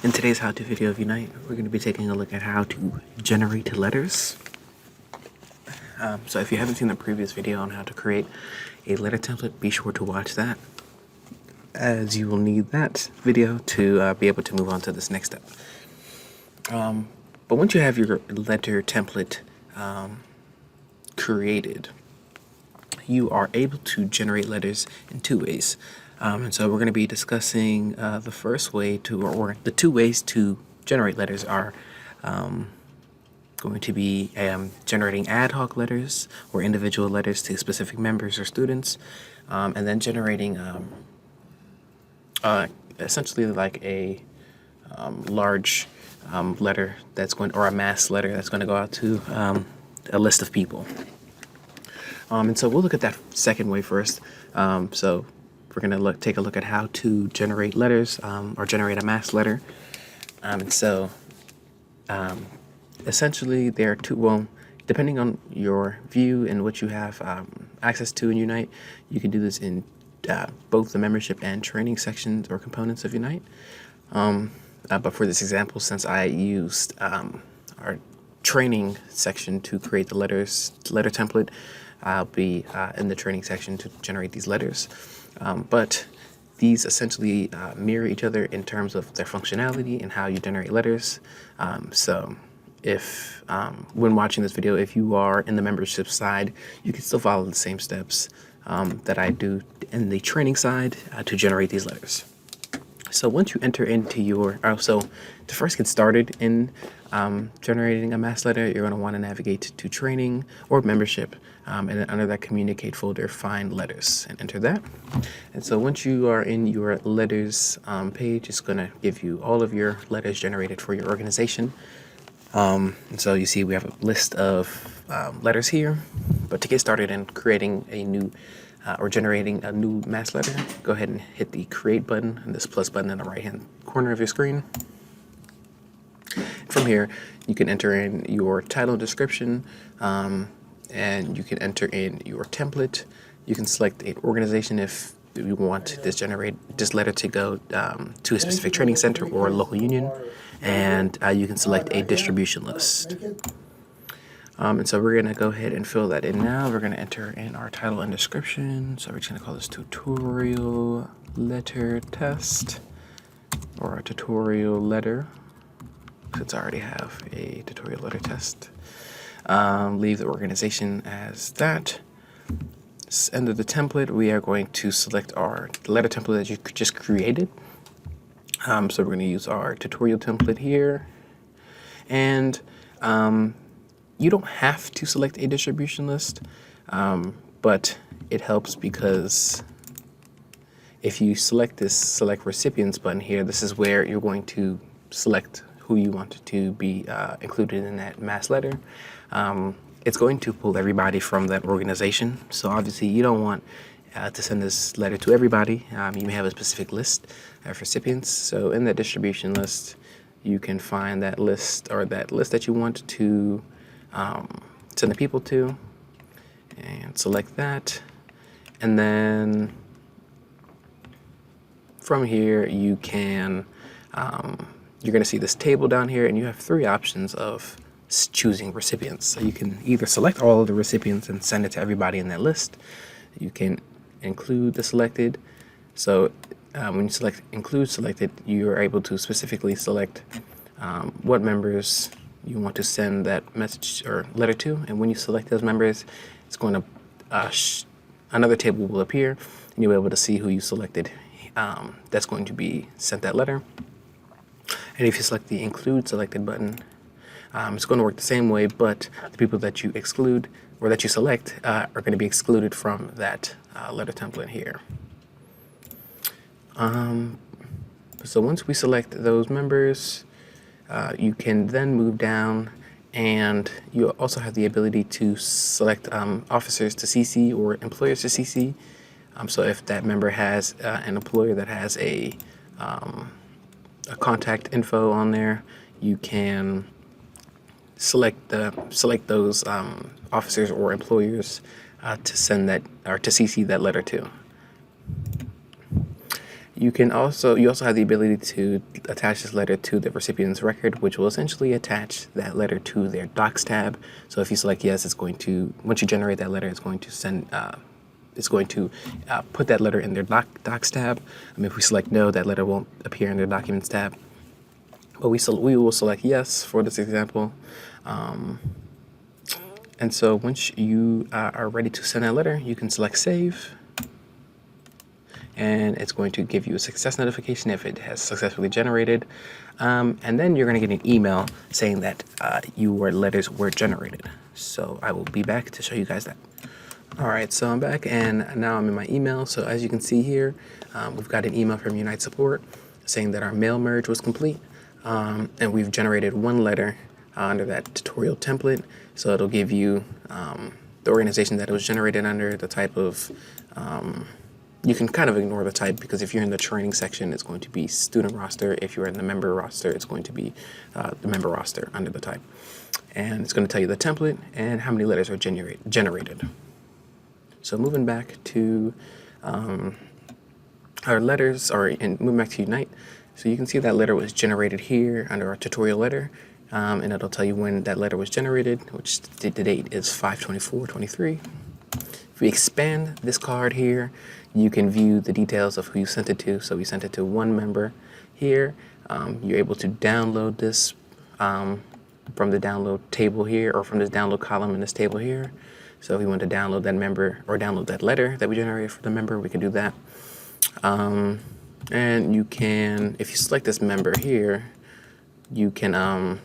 In today's how-to video of Unite, we're going to be taking a look at how to generate letters. So if you haven't seen the previous video on how to create a letter template, be sure to watch that, as you will need that video to be able to move on to this next step. But once you have your letter template created, you are able to generate letters in two ways. And so we're going to be discussing the first way to, or the two ways to generate letters are going to be generating ad hoc letters or individual letters to specific members or students, and then generating essentially like a large letter that's going, or a mass letter that's going to go out to a list of people. And so we'll look at that second way first. So we're going to take a look at how to generate letters or generate a mass letter. And so essentially there are two, well, depending on your view and what you have access to in Unite, you can do this in both the membership and training sections or components of Unite. But for this example, since I used our training section to create the letter template, I'll be in the training section to generate these letters. But these essentially mirror each other in terms of their functionality and how you generate letters. So if when watching this video, if you are in the membership side, you can still follow the same steps that I do in the training side to generate these letters. So once you enter into your, so to first get started in generating a mass letter, you're going to want to navigate to training or membership, and then under that communicate folder, find letters and enter that. And so once you are in your letters page, it's going to give you all of your letters generated for your organization. And so you see we have a list of letters here, but to get started in creating a new or generating a new mass letter, go ahead and hit the create button and this plus button in the right hand corner of your screen. From here, you can enter in your title and description, and you can enter in your template. You can select an organization if you want this letter to go to a specific training center or a local union, and you can select a distribution list. And so we're going to go ahead and fill that in now. We're going to enter in our title and description. So we're just going to call this tutorial letter test, or a tutorial letter, since I already have a tutorial letter test. Leave the organization as that. Under the template, we are going to select our letter template that you just created. So we're going to use our tutorial template here. And you don't have to select a distribution list, but it helps because if you select this select recipients button here, this is where you're going to select who you want to be included in that mass letter. It's going to pull everybody from that organization. So obviously you don't want to send this letter to everybody. You may have a specific list of recipients. So in that distribution list, you can find that list, or that list that you want to send the people to, and select that. And then from here, you can, you're going to see this table down here, and you have three options of choosing recipients. So you can either select all of the recipients and send it to everybody in that list. You can include the selected. So when you select include selected, you are able to specifically select what members you want to send that message or letter to. And when you select those members, it's going to, another table will appear, and you'll be able to see who you selected that's going to be sent that letter. And if you select the include selected button, it's going to work the same way, but the people that you exclude or that you select are going to be excluded from that letter template here. So once we select those members, you can then move down, and you also have the ability to select officers to CC or employers to CC. So if that member has an employer that has a contact info on there, you can select those officers or employers to send that, or to CC that letter to. You also have the ability to attach this letter to the recipient's record, which will essentially attach that letter to their docs tab. So if you select yes, it's going to, once you generate that letter, it's going to put that letter in their docs tab. If we select no, that letter won't appear in their documents tab. But we will select yes for this example. And so once you are ready to send that letter, you can select save. And it's going to give you a success notification if it has successfully generated. And then you're going to get an email saying that your letters were generated. So I will be back to show you guys that. All right, so I'm back and now I'm in my email. So as you can see here, we've got an email from Unite Support saying that our mail merge was complete. And we've generated one letter under that tutorial template. So it'll give you the organization that it was generated under, the type of, you can kind of ignore the type because if you're in the training section, it's going to be student roster. If you're in the member roster, it's going to be the member roster under the type. And it's going to tell you the template and how many letters are generated. So moving back to our letters, and moving back to Unite. So you can see that letter was generated here under our tutorial letter. And it'll tell you when that letter was generated, which the date is 5/24/23. If we expand this card here, you can view the details of who you sent it to. So we sent it to one member here. You're able to download this from the download table here, or from this download column in this table here. So if we want to download that member or download that letter that we generated for the member, we can do that. And you can, if you select this member here, you can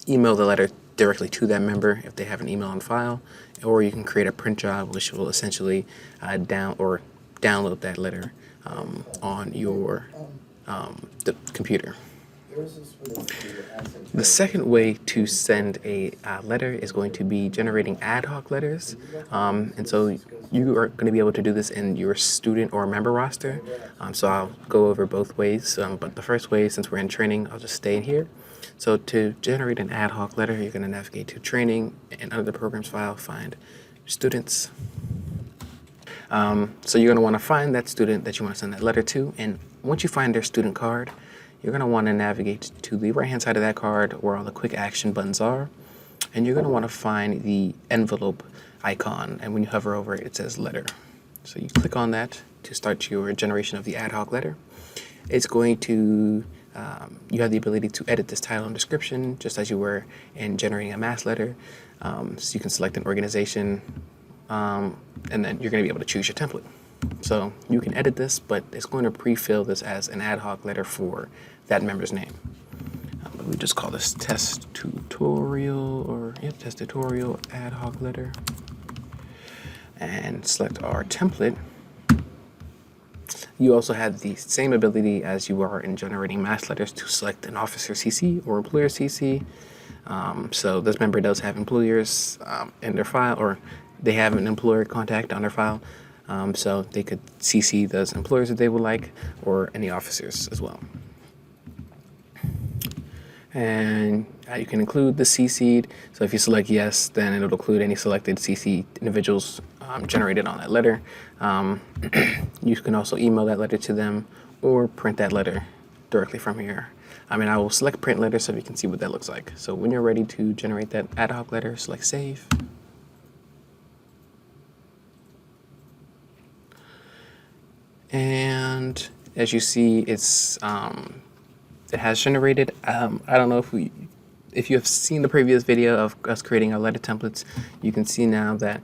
email the letter directly to that member if they have an email on file, or you can create a print job which will essentially download that letter on your the computer. The second way to send a letter is going to be generating ad hoc letters. And so you are going to be able to do this in your student or member roster. So I'll go over both ways. But the first way, since we're in training, I'll just stay in here. So to generate an ad hoc letter, you're going to navigate to training and under the programs file, find students. So you're going to want to find that student that you want to send that letter to. And once you find their student card, you're going to want to navigate to the right-hand side of that card where all the quick action buttons are. And you're going to want to find the envelope icon. And when you hover over it, it says letter. So you click on that to start your generation of the ad hoc letter. It's going to, you have the ability to edit this title and description just as you were in generating a mass letter. So you can select an organization and then you're going to be able to choose your template. So you can edit this, but it's going to pre-fill this as an ad hoc letter for that member's name. We just call this test tutorial or test tutorial ad hoc letter and select our template. You also have the same ability as you are in generating mass letters to select an officer CC or employer CC. So this member does have employers in their file, or they have an employer contact on their file. So they could CC those employers that they would like, or any officers as well. And you can include the CC'd. So if you select yes, then it'll include any selected CC individuals generated on that letter. You can also email that letter to them or print that letter directly from here. I will select print letter so we can see what that looks like. So when you're ready to generate that ad hoc letter, select save. And as you see, it's it has generated. I don't know if you have seen the previous video of us creating our letter templates. You can see now that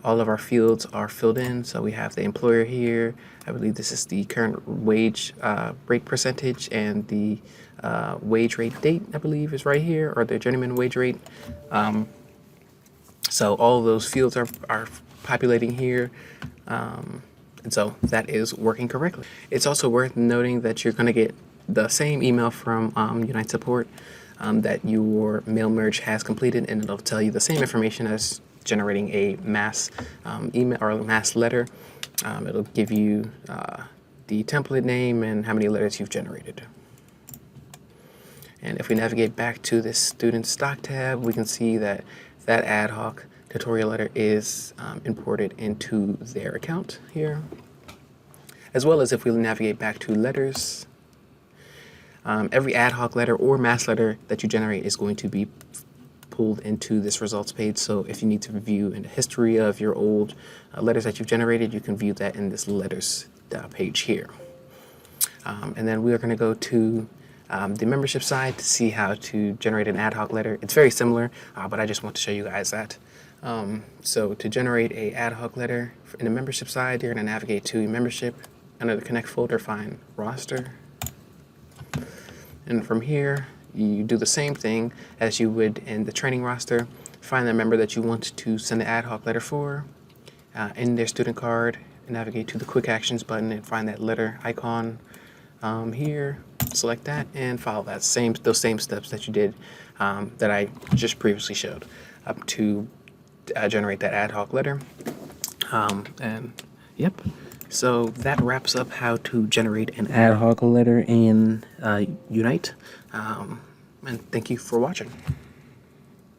all of our fields are filled in. So we have the employer here. I believe this is the current wage rate percentage, and the wage rate date, I believe, is right here, or the journeyman wage rate. So all of those fields are populating here. And so that is working correctly. It's also worth noting that you're going to get the same email from Unite Support that your mail merge has completed, and it'll tell you the same information as generating a mass email or a mass letter. It'll give you the template name and how many letters you've generated. And if we navigate back to this student stock tab, we can see that that ad hoc tutorial letter is imported into their account here. as well as if we navigate back to letters, every ad hoc letter or mass letter that you generate is going to be pulled into this results page. So if you need to view in the history of your old letters that you've generated, you can view that in this letters page here. And then we are going to go to the membership side to see how to generate an ad hoc letter. It's very similar, but I just want to show you guys that. So to generate a ad hoc letter in the membership side, you're going to navigate to membership. Under the Connect folder, find roster. And from here, you do the same thing as you would in the training roster. Find the member that you want to send the ad hoc letter for. In their student card, navigate to the quick actions button and find that letter icon here. Select that and follow those same steps that you did that I just previously showed up to generate that ad hoc letter. And yep. So that wraps up how to generate an ad hoc letter in Unite. And thank you for watching.